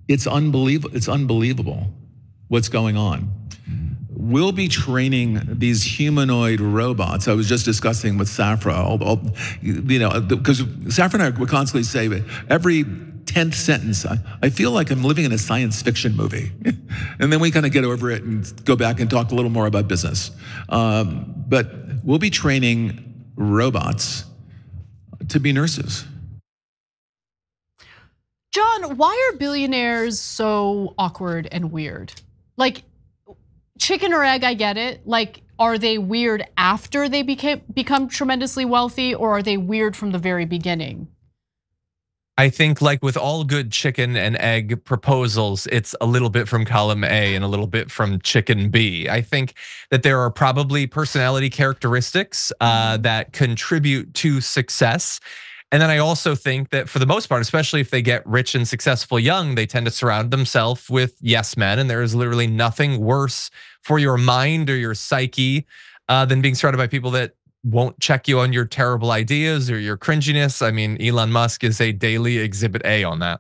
It's unbelievable. It's unbelievable what's going on. We'll be training these humanoid robots. I was just discussing with Safra, because Safra and I would constantly say every 10th sentence, I feel like I'm living in a science fiction movie. And then we kind of get over it and go back and talk a little more about business. But we'll be training robots to be nurses. John, why are billionaires so awkward and weird? Like, chicken or egg, I get it. Like, are they weird after they become tremendously wealthy, or are they weird from the very beginning? I think, like with all good chicken and egg proposals, it's a little bit from column A and a little bit from chicken B. I think that there are probably personality characteristics that contribute to success. And then I also think that for the most part, especially if they get rich and successful young, they tend to surround themselves with yes men. And there is literally nothing worse for your mind or your psyche than being surrounded by people that won't check you on your terrible ideas or your cringiness. I mean, Elon Musk is a daily exhibit A on that.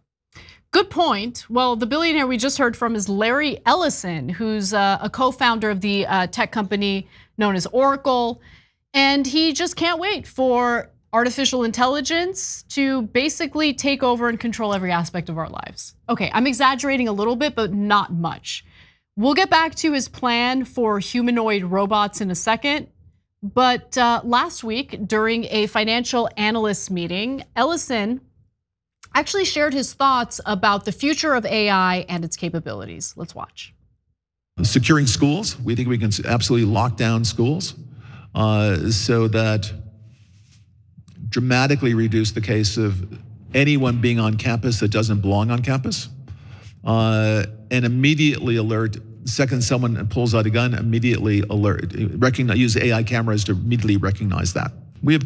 Good point. Well, the billionaire we just heard from is Larry Ellison, who's a co-founder of the tech company known as Oracle. And he just can't wait for artificial intelligence to basically take over and control every aspect of our lives. Okay, I'm exaggerating a little bit, but not much. We'll get back to his plan for humanoid robots in a second. But last week, during a financial analyst meeting, Ellison actually shared his thoughts about the future of AI and its capabilities. Let's watch. Securing schools, we think we can absolutely lock down schools so that dramatically reduce the case of anyone being on campus that doesn't belong on campus, and immediately alert. Second, someone pulls out a gun, immediately alert. Use AI cameras to immediately recognize that. We have,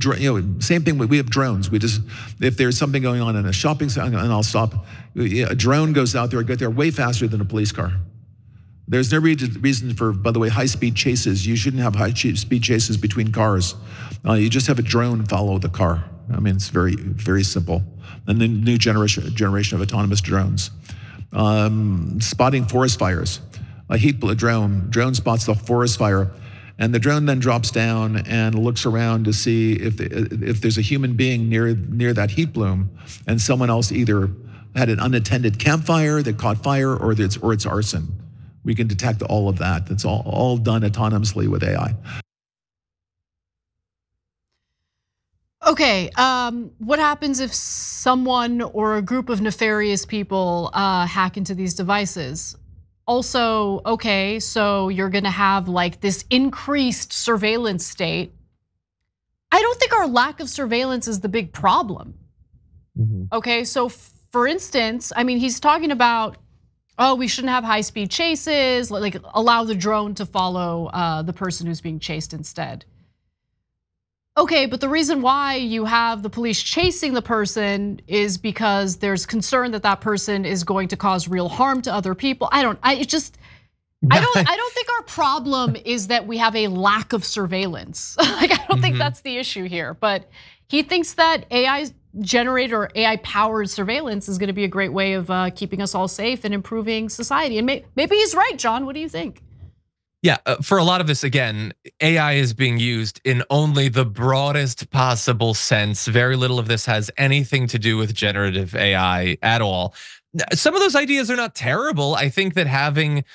same thing. We have drones. We just, if there's something going on in a shopping center, and I'll stop. A drone goes out there, get there way faster than a police car. There's no reason for, by the way, high-speed chases. You shouldn't have high-speed chases between cars. You just have a drone follow the car. I mean, it's very, very simple. And the new generation of autonomous drones. Spotting forest fires. A drone spots the forest fire, and the drone then drops down and looks around to see if there's a human being near that heat bloom, and someone else either had an unattended campfire that caught fire, or it's arson. We can detect all of that. That's all done autonomously with AI. Okay, what happens if someone or a group of nefarious people hack into these devices? Also, okay, so you're gonna have like this increased surveillance state. I don't think our lack of surveillance is the big problem. Okay, so for instance, I mean, he's talking about, oh, we shouldn't have high-speed chases, like allow the drone to follow the person who's being chased instead. Okay, but the reason why you have the police chasing the person is because there's concern that that person is going to cause real harm to other people. I don't think our problem is that we have a lack of surveillance. Like, I don't think that's the issue here. But he thinks that AI generated or AI powered surveillance is going to be a great way of keeping us all safe and improving society. And maybe he's right, John. What do you think? Yeah, for a lot of this, again, AI is being used in only the broadest possible sense. Very little of this has anything to do with generative AI at all. Some of those ideas are not terrible. I think that having,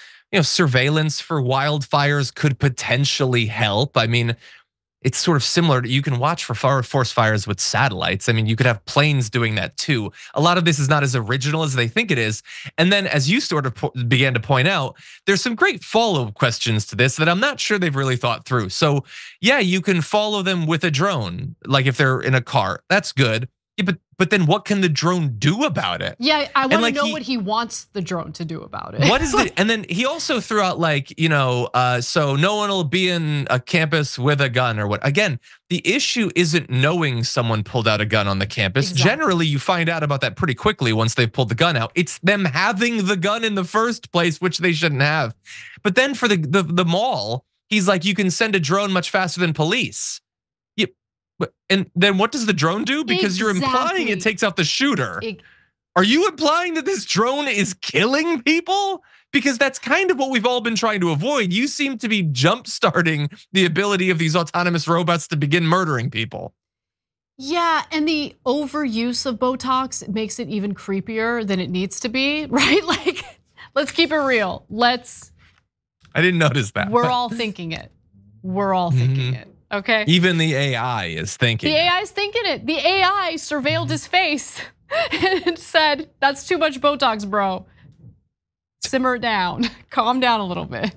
surveillance for wildfires could potentially help. I mean, it's sort of similar to, you can watch for forest fires with satellites. I mean, you could have planes doing that too. A lot of this is not as original as they think it is. And then, as you sort of began to point out, there's some great follow-up questions to this that I'm not sure they've really thought through. So yeah, you can follow them with a drone, like if they're in a car, that's good. Yeah, but then what can the drone do about it? Yeah, I want to know what he wants the drone to do about it. What is it? And then he also threw out so no one will be in a campus with a gun or what. Again, the issue isn't knowing someone pulled out a gun on the campus. Exactly. Generally, you find out about that pretty quickly once they've pulled the gun out. It's them having the gun in the first place, which they shouldn't have. But then for the mall, he's like, you can send a drone much faster than police. And then what does the drone do? Because you're implying it takes out the shooter. Are you implying that this drone is killing people? Because that's kind of what we've all been trying to avoid. You seem to be jump-starting the ability of these autonomous robots to begin murdering people. Yeah, and the overuse of Botox makes it even creepier than it needs to be, right? Like, let's keep it real. I didn't notice that. We're all thinking it. We're all thinking it, okay? Even the AI is thinking it. The AI is thinking it. The AI surveilled his face and said, that's too much Botox, bro. Simmer it down, calm down a little bit.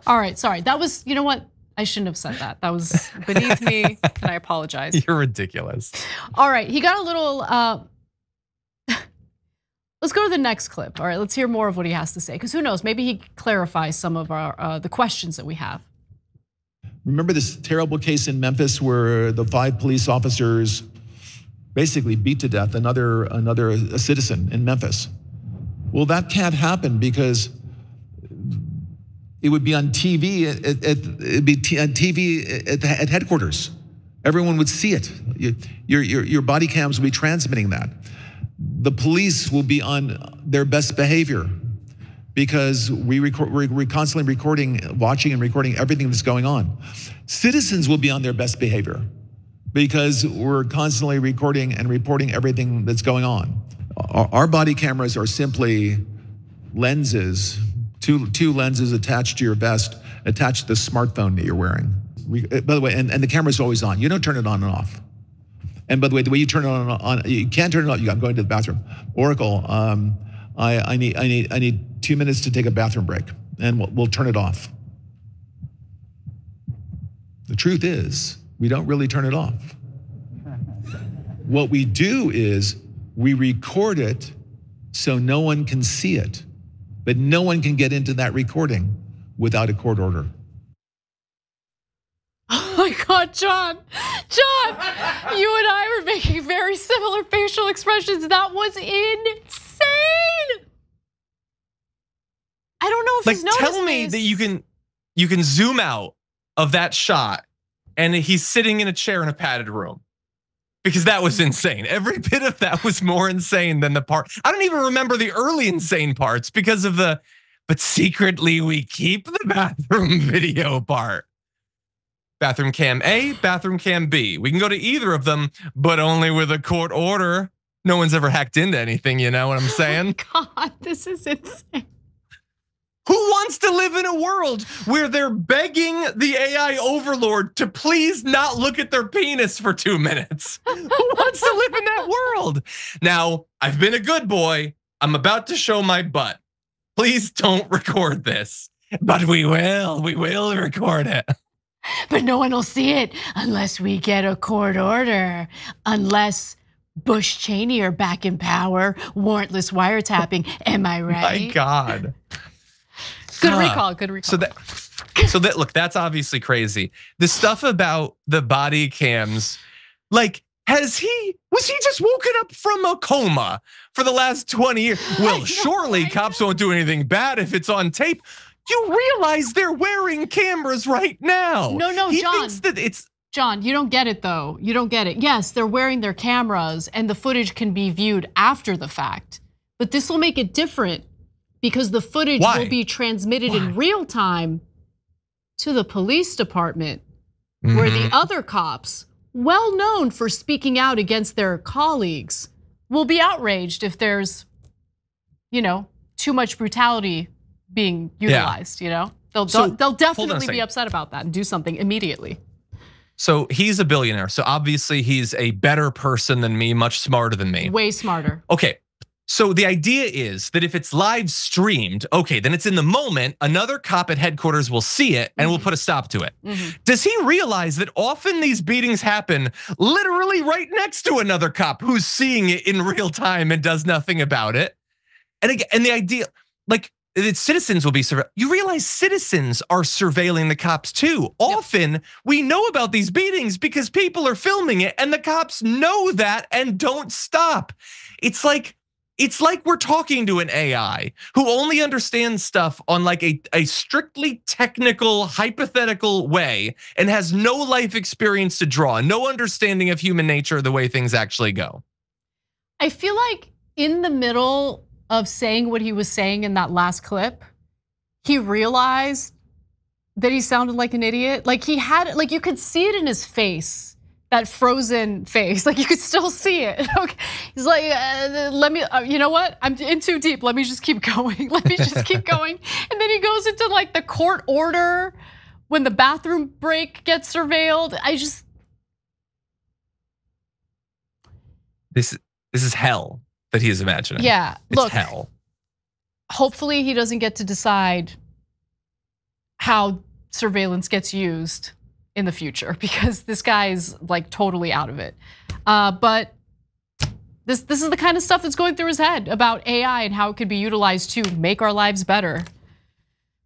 All right, sorry, that was, you know what? I shouldn't have said that. That was beneath me, and I apologize. You're ridiculous. All right, he got a little, let's go to the next clip. All right, let's hear more of what he has to say, because who knows, maybe he clarifies some of the questions that we have. Remember this terrible case in Memphis where the 5 police officers basically beat to death another citizen in Memphis? Well, that can't happen because it would be on TV. It'd be on TV at headquarters. Everyone would see it. Your body cams will be transmitting that. The police will be on their best behavior because we're constantly recording, watching and recording everything that's going on. Citizens will be on their best behavior because we're constantly recording and reporting everything that's going on. Our body cameras are simply lenses, two lenses attached to your vest, attached to the smartphone that you're wearing. By the way, and the camera's always on. You don't turn it on and off. And by the way you turn it on, you can't turn it on. I'm going to the bathroom. Oracle, I need 2 minutes to take a bathroom break, and we'll turn it off. The truth is, we don't really turn it off. What we do is we record it so no one can see it, but no one can get into that recording without a court order. Oh my God, John, you and I were making very similar facial expressions. That was insane. I don't know if he's noticed tell me that you can zoom out of that shot and he's sitting in a chair in a padded room. Because that was insane. Every bit of that was more insane than the part. I don't even remember the early insane parts because of but secretly we keep the bathroom video part. Bathroom cam A, bathroom cam B. We can go to either of them, but only with a court order. No one's ever hacked into anything, you know what I'm saying? Oh God, this is insane. Who wants to live in a world where they're begging the AI overlord to please not look at their penis for 2 minutes? Who wants to live in that world? Now, I've been a good boy. I'm about to show my butt. Please don't record this. But we will record it. But no one will see it unless we get a court order. Unless Bush Cheney are back in power, warrantless wiretapping. Am I right? My God. Good recall, good recall. So that look, that's obviously crazy. The stuff about the body cams, like, was he just woken up from a coma for the last 20 years? Well, surely cops won't do anything bad if it's on tape. You realize they're wearing cameras right now. No, he John. Thinks that it's John, you don't get it though. You don't get it. Yes, they're wearing their cameras and the footage can be viewed after the fact. But this will make it different because the footage will be transmitted in real time to the police department, where the other cops, well known for speaking out against their colleagues, will be outraged if there's, too much brutality being utilized. They'll definitely be upset about that and do something immediately. So he's a billionaire. So obviously he's a better person than me, much smarter than me. Way smarter. Okay. So the idea is that if it's live streamed, okay, then it's in the moment, another cop at headquarters will see it and will put a stop to it. Does he realize that often these beatings happen literally right next to another cop who's seeing it in real time and does nothing about it? And again, and the idea, like, that citizens will be surveilled. You realize citizens are surveilling the cops too. Often we know about these beatings because people are filming it and the cops know that and don't stop. It's like we're talking to an AI who only understands stuff on like a strictly technical, hypothetical way and has no life experience to draw, no understanding of human nature, the way things actually go. I feel like in the middle of saying what he was saying in that last clip, he realized that he sounded like an idiot. Like he had, like you could see it in his face, that frozen face. Like you could still see it. Okay. He's like, let me, you know what? I'm in too deep. Let me just keep going. Let me just keep going. And then he goes into like the court order when the bathroom break gets surveilled. This is hell that he is imagining. Yeah, it's hell. Hopefully he doesn't get to decide how surveillance gets used in the future, because this guy is like totally out of it. But this is the kind of stuff that's going through his head about AI and how it could be utilized to make our lives better.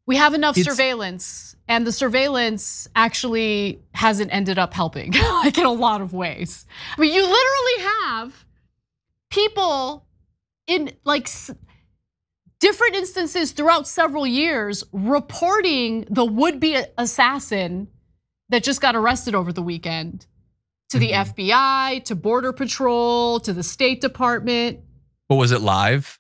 We have enough surveillance, and the surveillance actually hasn't ended up helping, like in a lot of ways. I mean, you literally have people in like different instances throughout several years reporting the would-be assassin that just got arrested over the weekend to the FBI, to Border Patrol, to the State Department. But was it live?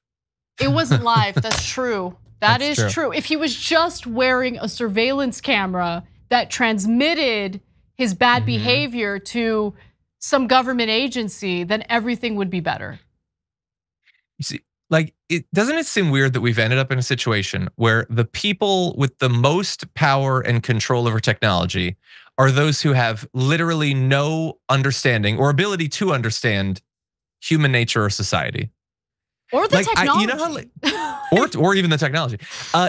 It wasn't live, that's true. That is true. If he was just wearing a surveillance camera that transmitted his bad behavior to some government agency, then everything would be better. You see, like, doesn't it seem weird that we've ended up in a situation where the people with the most power and control over technology are those who have literally no understanding or ability to understand human nature or society? Or the technology. You know how, like, or even the technology.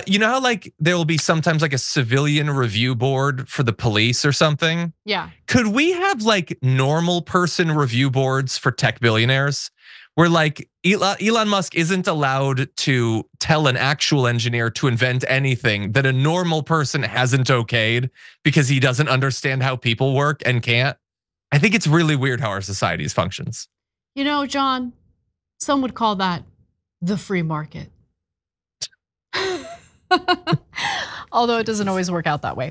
You know how like there will be sometimes like a civilian review board for the police or something? Yeah. Could we have like normal person review boards for tech billionaires? Where like Elon Musk isn't allowed to tell an actual engineer to invent anything that a normal person hasn't okayed because he doesn't understand how people work and can't. I think it's really weird how our society functions. You know, John, some would call that the free market. Although it doesn't always work out that way.